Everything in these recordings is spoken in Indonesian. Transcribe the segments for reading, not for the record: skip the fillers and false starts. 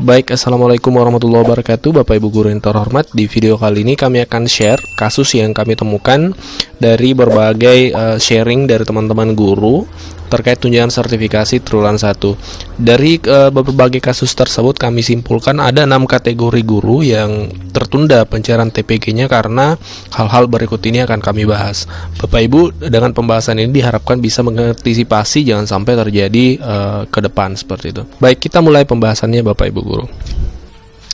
Baik, Assalamualaikum warahmatullahi wabarakatuh, Bapak Ibu Guru yang terhormat. Di video kali ini kami akan share kasus yang kami temukan dari berbagai sharing dari teman-teman guru terkait tunjangan sertifikasi triwulan 1. Dari berbagai kasus tersebut kami simpulkan ada 6 kategori guru yang tertunda pencairan TPG-nya karena hal-hal berikut ini akan kami bahas. Bapak Ibu, dengan pembahasan ini diharapkan bisa mengantisipasi jangan sampai terjadi ke depan seperti itu. Baik, kita mulai pembahasannya Bapak Ibu Guru.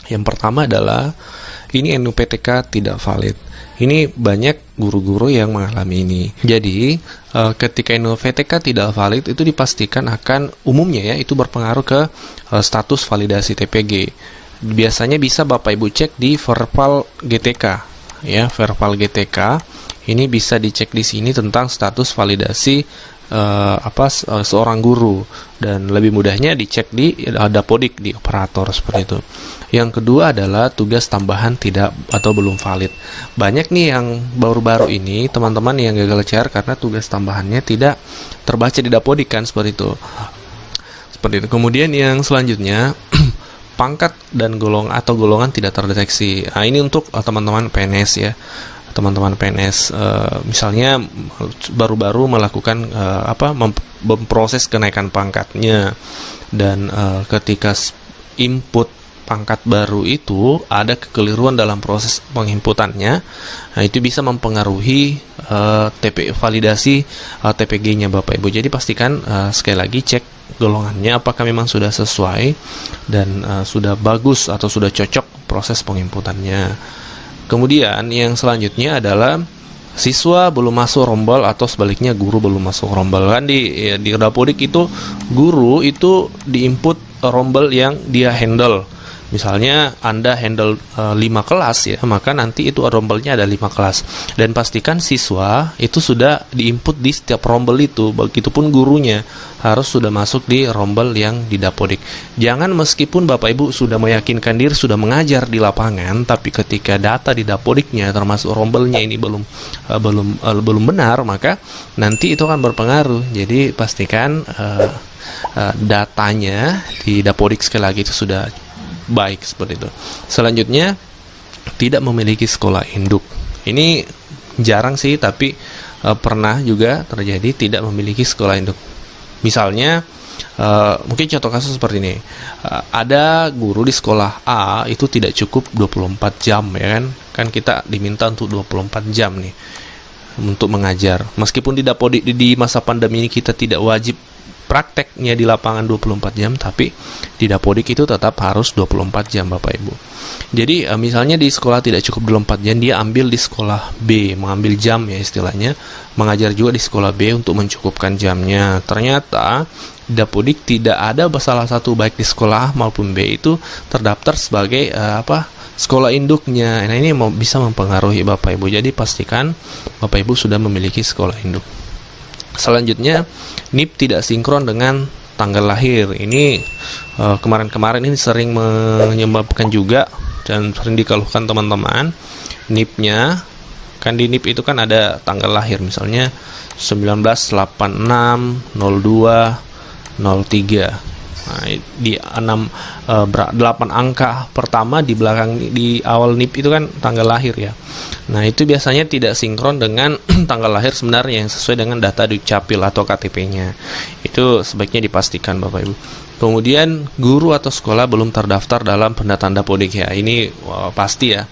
Yang pertama adalah ini NUPTK tidak valid. Ini banyak guru-guru yang mengalami ini. Jadi, ketika NUPTK tidak valid itu dipastikan akan umumnya ya itu berpengaruh ke status validasi TPG. Biasanya bisa Bapak Ibu cek di Verval GTK ya, Verval GTK. Ini bisa dicek di sini tentang status validasi seorang guru, dan lebih mudahnya dicek di Dapodik di operator seperti itu. Yang kedua adalah tugas tambahan tidak atau belum valid. Banyak nih yang baru-baru ini teman-teman yang gagal CR karena tugas tambahannya tidak terbaca di Dapodik kan seperti itu. Kemudian yang selanjutnya pangkat dan golongan tidak terdeteksi. Nah, ini untuk teman-teman PNS ya. Teman-teman PNS misalnya baru-baru melakukan memproses kenaikan pangkatnya, dan ketika input pangkat baru itu ada kekeliruan dalam proses penginputannya, nah itu bisa mempengaruhi validasi TPG-nya Bapak Ibu. Jadi pastikan sekali lagi cek golongannya apakah memang sudah sesuai dan sudah bagus atau sudah cocok proses penginputannya. Kemudian yang selanjutnya adalah siswa belum masuk rombel atau sebaliknya guru belum masuk rombel. Kan di Dapodik itu guru itu diinput rombel yang dia handle. Misalnya Anda handle 5 kelas ya, maka nanti itu rombelnya ada 5 kelas. Dan pastikan siswa itu sudah diinput di setiap rombel itu. Begitupun gurunya harus sudah masuk di rombel yang di Dapodik. Jangan meskipun Bapak Ibu sudah meyakinkan diri sudah mengajar di lapangan, tapi ketika data di Dapodiknya termasuk rombelnya ini belum benar, maka nanti itu akan berpengaruh. Jadi pastikan datanya di Dapodik sekali lagi itu sudah baik seperti itu. Selanjutnya tidak memiliki sekolah induk. Ini jarang sih, tapi pernah juga terjadi tidak memiliki sekolah induk. Misalnya mungkin contoh kasus seperti ini. Ada guru di sekolah A itu tidak cukup 24 jam ya kan. Kan kita diminta untuk 24 jam nih untuk mengajar. Meskipun di Dapodik di masa pandemi ini kita tidak wajib prakteknya di lapangan 24 jam, tapi di Dapodik itu tetap harus 24 jam Bapak Ibu. Jadi misalnya di sekolah tidak cukup 24 jam, dia ambil di sekolah B, mengambil jam ya istilahnya, mengajar juga di sekolah B untuk mencukupkan jamnya. Ternyata Dapodik tidak ada salah satu baik di sekolah A maupun B itu terdaftar sebagai sekolah induknya. Nah, ini bisa mempengaruhi Bapak Ibu. Jadi pastikan Bapak Ibu sudah memiliki sekolah induk. Selanjutnya, NIP tidak sinkron dengan tanggal lahir. Ini kemarin-kemarin ini sering menyebabkan juga dan sering dikeluhkan teman-teman. NIP-nya kan di NIP itu kan ada tanggal lahir, misalnya 1986 02 03. Nah, di 8 angka pertama di belakang di awal NIP itu kan tanggal lahir ya. Nah, itu biasanya tidak sinkron dengan tanggal lahir sebenarnya yang sesuai dengan data Dukcapil atau KTP-nya. Itu sebaiknya dipastikan Bapak Ibu. Kemudian guru atau sekolah belum terdaftar dalam pendataan Dapodik ya. Ini pasti ya.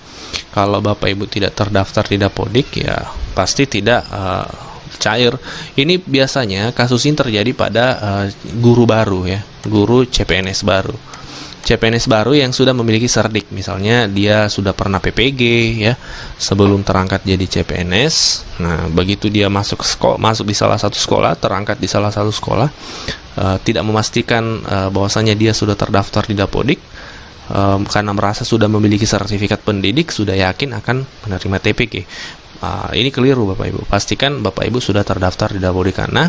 Kalau Bapak Ibu tidak terdaftar di Dapodik ya pasti tidak cair. Ini biasanya kasus ini terjadi pada guru baru ya, guru CPNS baru. CPNS baru yang sudah memiliki serdik, misalnya dia sudah pernah PPG ya sebelum terangkat jadi CPNS. Nah, begitu dia masuk di salah satu sekolah, terangkat di salah satu sekolah, tidak memastikan bahwasanya dia sudah terdaftar di Dapodik, karena merasa sudah memiliki sertifikat pendidik, sudah yakin akan menerima TPG. Ini keliru Bapak Ibu. Pastikan Bapak Ibu sudah terdaftar di Dapodik, karena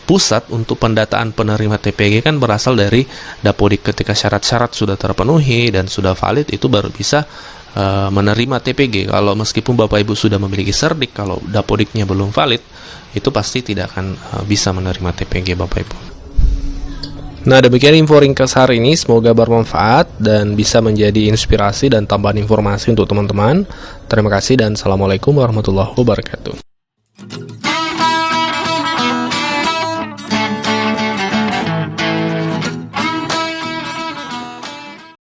pusat untuk pendataan penerima TPG kan berasal dari Dapodik. Ketika syarat-syarat sudah terpenuhi dan sudah valid, itu baru bisa menerima TPG. Kalau meskipun Bapak Ibu sudah memiliki serdik, kalau Dapodiknya belum valid, itu pasti tidak akan bisa menerima TPG Bapak Ibu. Nah, demikian info ringkas hari ini, semoga bermanfaat dan bisa menjadi inspirasi dan tambahan informasi untuk teman-teman. Terima kasih dan Assalamualaikum warahmatullahi wabarakatuh.